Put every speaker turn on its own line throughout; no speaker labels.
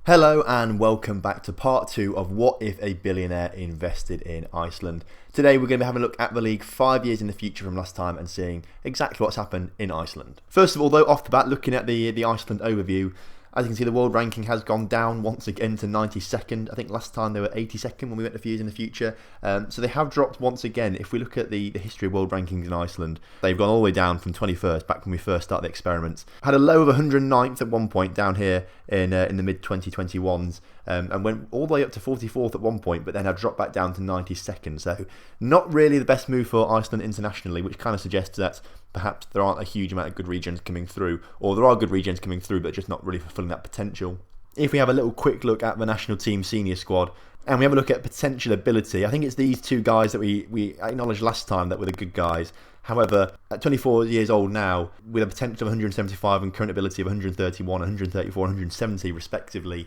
Hello and welcome back to part 2 of What If a Billionaire Invested in Iceland. Today we're going to be having a look at the league 5 years in the future from last time and seeing exactly what's happened in Iceland. First of all though, off the bat, looking at the Iceland overview, as you can see the world ranking has gone down once again to 92nd. I think last time they were 82nd when we went a few years in the future. So they have dropped once again. If we look at the history of world rankings in Iceland, they've gone all the way down from 21st, back when we first started the experiment. Had a low of 109th at one point down here in the mid-2021s. And went all the way up to 44th at one point, but then have dropped back down to 92nd. So not really the best move for Iceland internationally, which kind of suggests that perhaps there aren't a huge amount of good regions coming through, or there are good regions coming through, but just not really fulfilling that potential. If we have a little quick look at the national team senior squad, and we have a look at potential ability, I think it's these two guys that we acknowledged last time that were the good guys. However, at 24 years old now, with a potential of 175 and current ability of 131, 134, 170 respectively,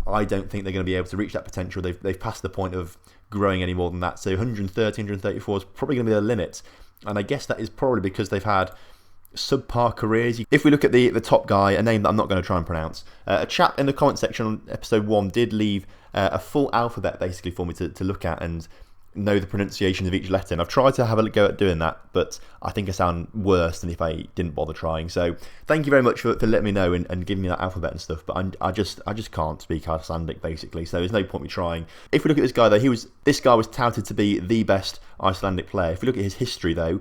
I don't think they're going to be able to reach that potential. They've passed the point of growing any more than that. So 130, 134 is probably going to be their limit. And I guess that is probably because they've had subpar careers. If we look at the top guy, a name that I'm not going to try and pronounce, a chap in the comment section on episode 1 did leave a full alphabet basically for me to look at and know the pronunciation of each letter, and I've tried to have a go at doing that, but I think I sound worse than if I didn't bother trying. So thank you very much for letting me know and giving me that alphabet and stuff, but I just can't speak Icelandic basically, so there's no point me trying. If we look at this guy though, this guy was touted to be the best Icelandic player. If we look at his history though,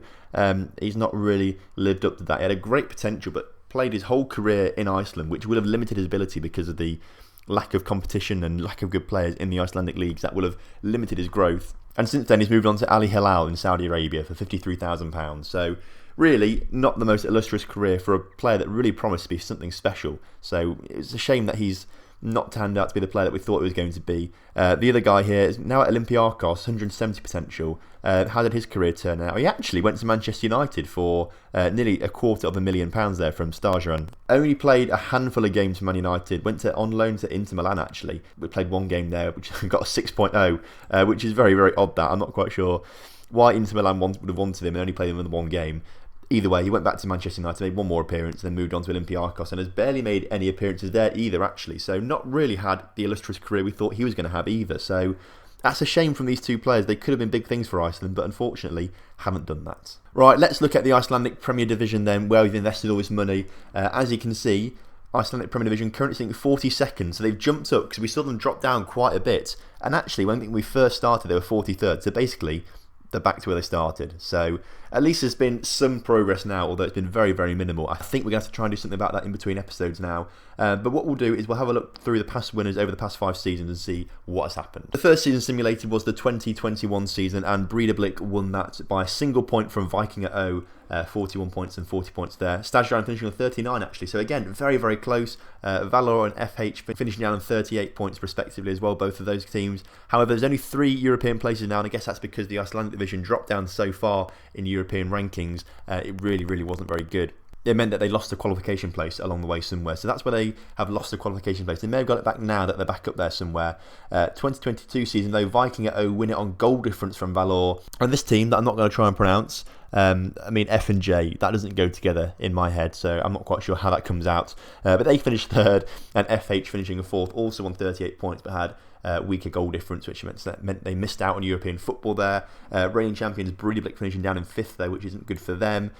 he's not really lived up to that. He had a great potential, but played his whole career in Iceland, which would have limited his ability because of the lack of competition and lack of good players in the Icelandic leagues. That will have limited his growth. And since then, he's moved on to Al Hilal in Saudi Arabia for £53,000. So really, not the most illustrious career for a player that really promised to be something special. So it's a shame that he's not turned out to be the player that we thought he was going to be. The other guy here is now at Olympiacos, 170 potential. How did his career turn out? He actually went to Manchester United for nearly £250,000 there from Stajan. Only played a handful of games for Man United. Went on loan to Inter Milan actually. We played one game there, which got a 6.0, which is very, very odd that. I'm not quite sure why Inter Milan would have wanted him and only played him in the one game. Either way, he went back to Manchester United, made one more appearance, then moved on to Olympiacos, and has barely made any appearances there either, actually. So not really had the illustrious career we thought he was going to have either. So that's a shame from these two players. They could have been big things for Iceland, but unfortunately haven't done that. Right, let's look at the Icelandic Premier Division then, where we've invested all this money. As you can see, Icelandic Premier Division currently sitting 42nd, so they've jumped up because we saw them drop down quite a bit. And actually, when we first started, they were 43rd, so basically they're back to where they started. So at least there's been some progress now, although it's been very, very minimal. I think we're going to have to try and do something about that in between episodes now. But what we'll do is we'll have a look through the past winners over the past 5 seasons and see what has happened. The first season simulated was the 2021 season, and Breidablik won that by a single point from Viking at O. 41 points and 40 points there. Stajan finishing on 39 actually, so again very, very close. Valor and FH finishing down on 38 points respectively as well, both of those teams. However, there's only 3 European places now, and I guess that's because the Icelandic division dropped down so far in European rankings. It really, really wasn't very good. It meant that they lost a qualification place along the way somewhere. So that's where they have lost a qualification place. They may have got it back now that they're back up there somewhere. 2022 season though, Viking at O win it on goal difference from Valor. And this team that I'm not going to try and pronounce, F and J, that doesn't go together in my head, so I'm not quite sure how that comes out. But they finished 3rd, and FH finishing 4th, also on 38 points, but had weaker goal difference, which meant they missed out on European football there. Reigning champions Breidablik finishing down in 5th though, which isn't good for them.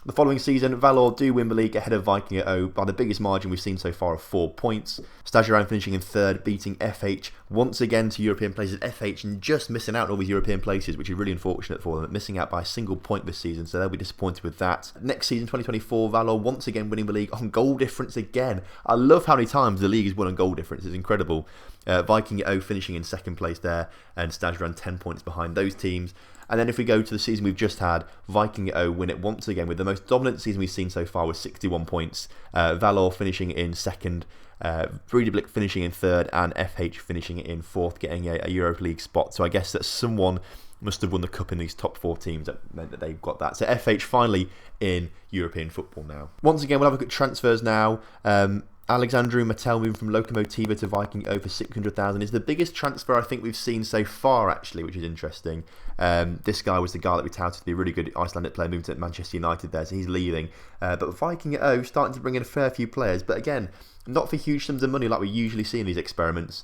The following season, Valor do win the league ahead of Viking at O by the biggest margin we've seen so far of 4 points. Stajan finishing in 3rd, beating FH once again to European places. FH and just missing out on all these European places, which is really unfortunate for them, missing out by a single point this season, so they'll be disappointed with that. Next season, 2024, Valor once again winning the league on goal difference again. I love how many times the league has won on goal difference, it's incredible. Viking at O finishing in 2nd place there, and Stajan 10 points behind those teams. And then if we go to the season we've just had, Viking at O win it once again with the most dominant season we've seen so far with 61 points. Valor finishing in 2nd, Breidablik finishing in 3rd, and FH finishing in 4th, getting a Europa League spot. So I guess that someone must have won the cup in these top 4 teams that meant that they've got that. So FH finally in European football now. Once again, we'll have a look at transfers now. Alexandru Mattel moving from Lokomotiva to Viking over 600,000 is the biggest transfer I think we've seen so far, actually, which is interesting. This guy was the guy that we touted to be a really good Icelandic player, moving to Manchester United there, so he's leaving. But Viking at O starting to bring in a fair few players, but again, not for huge sums of money like we usually see in these experiments.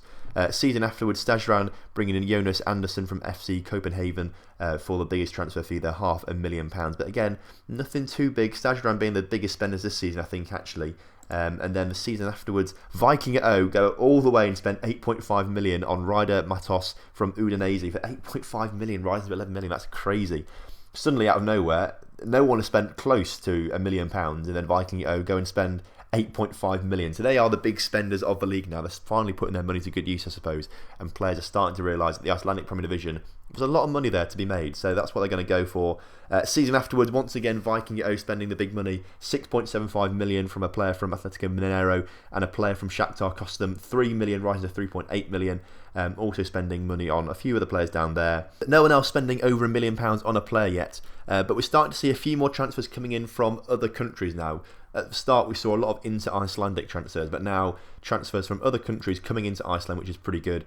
Season afterwards, Stadstrand bringing in Jonas Andersson from FC Copenhagen for the biggest transfer fee there, £500,000. But again, nothing too big. Stadstrand being the biggest spenders this season, I think, actually. And then the season afterwards, Viking at O go all the way and spend 8.5 million on Ryder Matos from Udinese for 8.5 million, rising to 11 million. That's crazy. Suddenly, out of nowhere, no one has spent close to £1 million, and then Viking at O go and spend 8.5 million. So they are the big spenders of the league now. They're finally putting their money to good use, I suppose, and players are starting to realise that the Icelandic Premier Division, there's a lot of money there to be made, so that's what they're going to go for. Season afterwards, once again, Viking at O spending the big money, 6.75 million from a player from Atletico Mineiro, and a player from Shakhtar cost them 3 million, rising to 3.8 million. Also spending money on a few other players down there. But no one else spending over £1 million on a player yet. But we're starting to see a few more transfers coming in from other countries now. At the start, we saw a lot of inter-Icelandic transfers, but now transfers from other countries coming into Iceland, which is pretty good.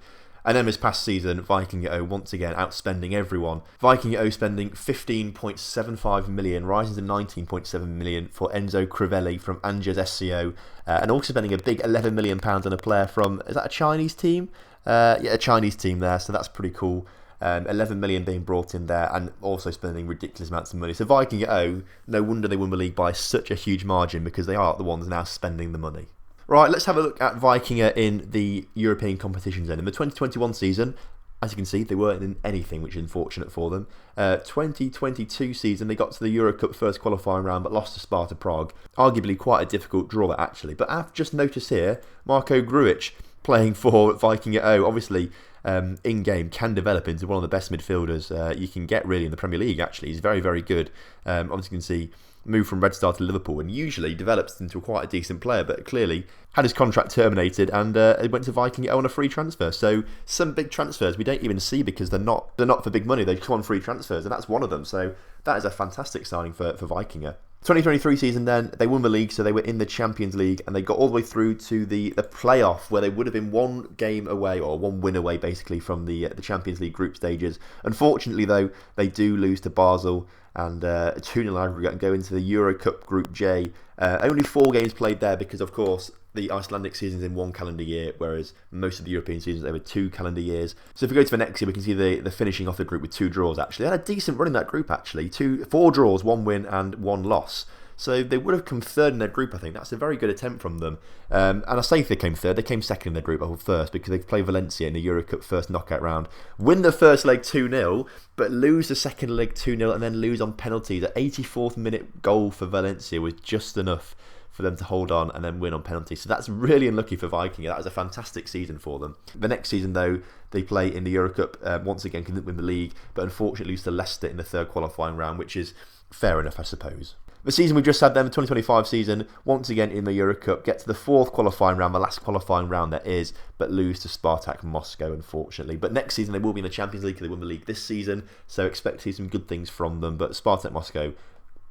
And then this past season, Viking at O once again outspending everyone. Viking at O spending 15.75 million, rising to 19.7 million for Enzo Crivelli from Angers SCO, and also spending a big £11 million on a player from, is that a Chinese team? Yeah, a Chinese team there, so that's pretty cool. 11 million being brought in there, and also spending ridiculous amounts of money. So Viking at O, no wonder they won the league by such a huge margin, because they are the ones now spending the money. Right, let's have a look at Vikinga in the European competitions then. In the 2021 season, as you can see, they weren't in anything, which is unfortunate for them. 2022 season, they got to the Euro Cup first qualifying round, but lost to Sparta Prague. Arguably quite a difficult draw, that actually. But I've just noticed here, Marko Grujic playing for Viking at O, obviously in-game can develop into one of the best midfielders you can get really in the Premier League, actually. He's very, very good. Obviously you can see moved from Red Star to Liverpool and usually develops into quite a decent player, but clearly had his contract terminated and went to Viking on a free transfer. So some big transfers we don't even see because they're not for big money. They come on free transfers, and that's one of them. So that is a fantastic signing for Vikinga. 2023 season then, they won the league, so they were in the Champions League, and they got all the way through to the playoff, where they would have been one game away, or one win away basically, from the Champions League group stages. Unfortunately though, they do lose to Basel, and 2-0 aggregate, and go into the Euro Cup Group J. Only 4 games played there because, of course, the Icelandic season's in 1 calendar year, whereas most of the European seasons over 2 calendar years. So if we go to the next year, we can see the finishing off the group with 2 draws, actually. They had a decent run in that group, actually. 4 draws, 1 win and 1 loss. So they would have come third in their group, I think. That's a very good attempt from them. And I say if they came third, they came second in their group, or first, because they played Valencia in the Euro Cup first knockout round. Win the first leg 2-0, but lose the second leg 2-0, and then lose on penalties. That 84th minute goal for Valencia was just enough for them to hold on and then win on penalties. So that's really unlucky for Viking. That was a fantastic season for them. The next season, though, they play in the Euro Cup. Once again, couldn't win the league, but unfortunately lose to Leicester in the third qualifying round, which is fair enough, I suppose. The season we've just had then, the 2025 season, once again in the Euro Cup, get to the 4th qualifying round, the last qualifying round there is, but lose to Spartak Moscow, unfortunately. But next season they will be in the Champions League, because they won the league this season, so expect to see some good things from them. But Spartak Moscow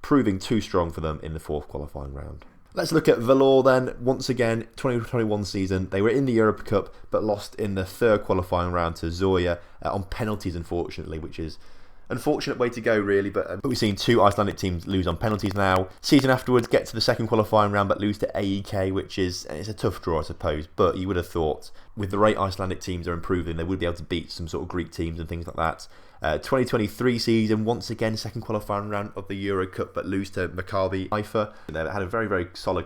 proving too strong for them in the 4th qualifying round. Let's look at Valor then. Once again, 2021 season, they were in the Europa Cup, but lost in the 3rd qualifying round to Zoya on penalties, unfortunately, which is unfortunate way to go, really, but we've seen 2 Icelandic teams lose on penalties now. Season afterwards, get to the 2nd qualifying round, but lose to AEK, which is, it's a tough draw, I suppose, but you would have thought with the rate Icelandic teams are improving, they would be able to beat some sort of Greek teams and things like that. 2023 season, once again, 2nd qualifying round of the Euro Cup, but lose to Maccabi Haifa. They had a very, very solid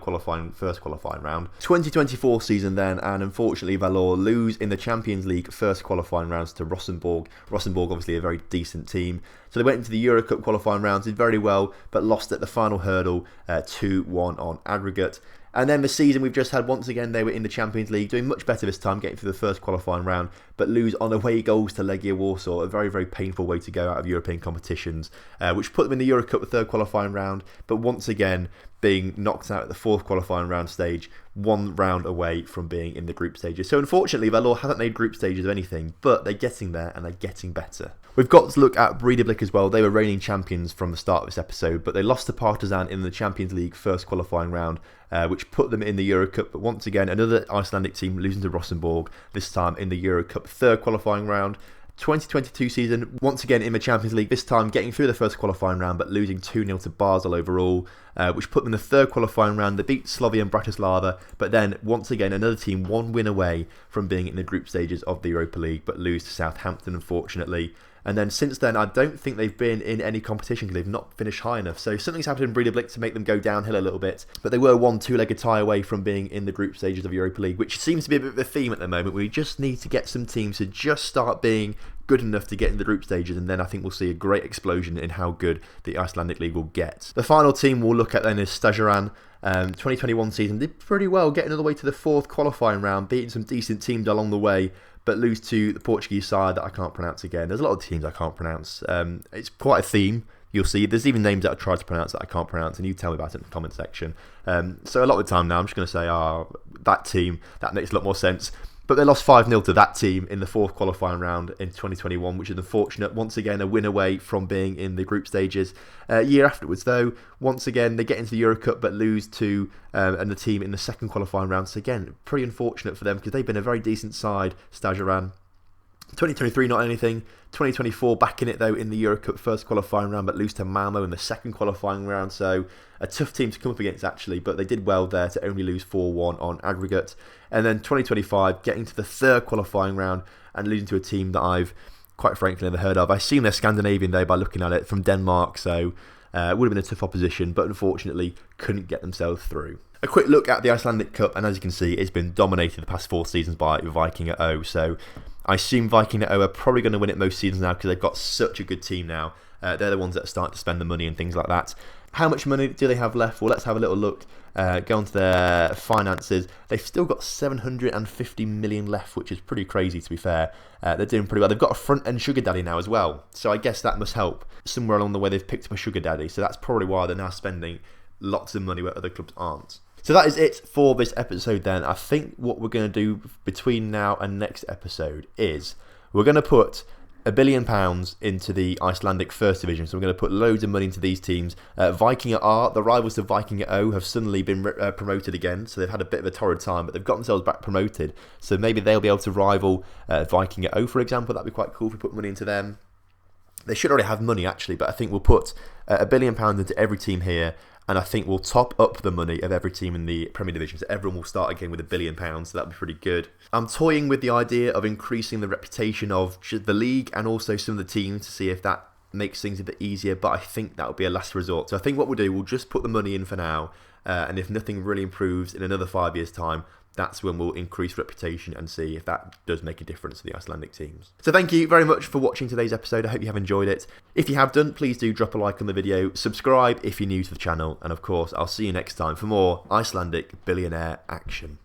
first qualifying round. 2024 season then, and unfortunately Valor lose in the Champions League first qualifying rounds to Rosenborg. Rosenborg, obviously a very decent team. So they went into the Euro Cup qualifying rounds, did very well, but lost at the final hurdle 2-1 on aggregate. And then the season we've just had, once again, they were in the Champions League, doing much better this time, getting through the first qualifying round, but lose on away goals to Legia Warsaw, a very, very painful way to go out of European competitions, which put them in the Euro Cup, the 3rd qualifying round, but once again, being knocked out at the fourth qualifying round stage, one round away from being in the group stages. So unfortunately, Valor haven't made group stages of anything, but they're getting there and they're getting better. We've got to look at Breidablik as well. They were reigning champions from the start of this episode, but they lost to Partizan in the Champions League first qualifying round, which put them in the Euro Cup. But once again, another Icelandic team losing to Rosenborg, this time in the Euro Cup third qualifying round. 2022 season, once again in the Champions League, this time getting through the first qualifying round but losing 2-0 to Basel overall, which put them in the third qualifying round. They beat Slavia and Bratislava, but then once again another team one win away from being in the group stages of the Europa League but lose to Southampton unfortunately. And then since then, I don't think they've been in any competition because they've not finished high enough. So something's happened in Breidablik to make them go downhill a little bit. But they were one two-legged tie away from being in the group stages of Europa League, which seems to be a bit of a theme at the moment. We just need to get some teams to just start being good enough to get in the group stages, and then I think we'll see a great explosion in how good the Icelandic League will get. The final team we'll look at then is Stjarnan. 2021 season did pretty well, getting all the way to the fourth qualifying round, beating some decent teams along the way, but lose to the Portuguese side that I can't pronounce again. There's a lot of teams I can't pronounce. It's quite a theme. You'll see there's even names that I tried to pronounce that I can't pronounce, and you tell me about it in the comment section. So a lot of the time now I'm just going to say, that team, that makes a lot more sense. But they lost 5-0 to that team in the fourth qualifying round in 2021, which is unfortunate. Once again, a win away from being in the group stages. A year afterwards, though, once again, they get into the Euro Cup but lose to and the team in the second qualifying round. So again, pretty unfortunate for them because they've been a very decent side, Stjarnan. 2023, not anything. 2024, back in it though in the Euro Cup first qualifying round, but lose to Malmo in the second qualifying round. So a tough team to come up against actually, but they did well there to only lose 4-1 on aggregate. And then 2025, getting to the third qualifying round and losing to a team that I've quite frankly never heard of. I assume they're Scandinavian though by looking at it, from Denmark, so it would have been a tough opposition, but unfortunately couldn't get themselves through. A quick look at the Icelandic Cup, and as you can see, it's been dominated the past 4 seasons by Viking at O. So I assume Viking at O are probably going to win it most seasons now because they've got such a good team now. They're the ones that are starting to spend the money and things like that. How much money do they have left? Well, let's have a little look. Go on to their finances. They've still got 750 million left, which is pretty crazy to be fair. They're doing pretty well. They've got a front-end sugar daddy now as well. So I guess that must help. Somewhere along the way they've picked up a sugar daddy. So that's probably why they're now spending lots of money where other clubs aren't. So that is it for this episode then. I think what we're going to do between now and next episode is we're going to put £1 billion into the Icelandic First Division. So we're going to put loads of money into these teams. Viking at R, the rivals to Viking at O, have suddenly been promoted again. So they've had a bit of a torrid time, but they've got themselves back promoted. So maybe they'll be able to rival Viking at O, for example. That'd be quite cool if we put money into them. They should already have money actually, but I think we'll put £1 billion into every team here. And I think we'll top up the money of every team in the Premier Division. So everyone will start again with £1 billion. So that'll be pretty good. I'm toying with the idea of increasing the reputation of the league and also some of the teams to see if that makes things a bit easier. But I think that will be a last resort. So I think what we'll do, we'll just put the money in for now. And if nothing really improves in another 5 years' time, that's when we'll increase reputation and see if that does make a difference to the Icelandic teams. So thank you very much for watching today's episode. I hope you have enjoyed it. If you have done, please do drop a like on the video, subscribe if you're new to the channel, and of course, I'll see you next time for more Icelandic billionaire action.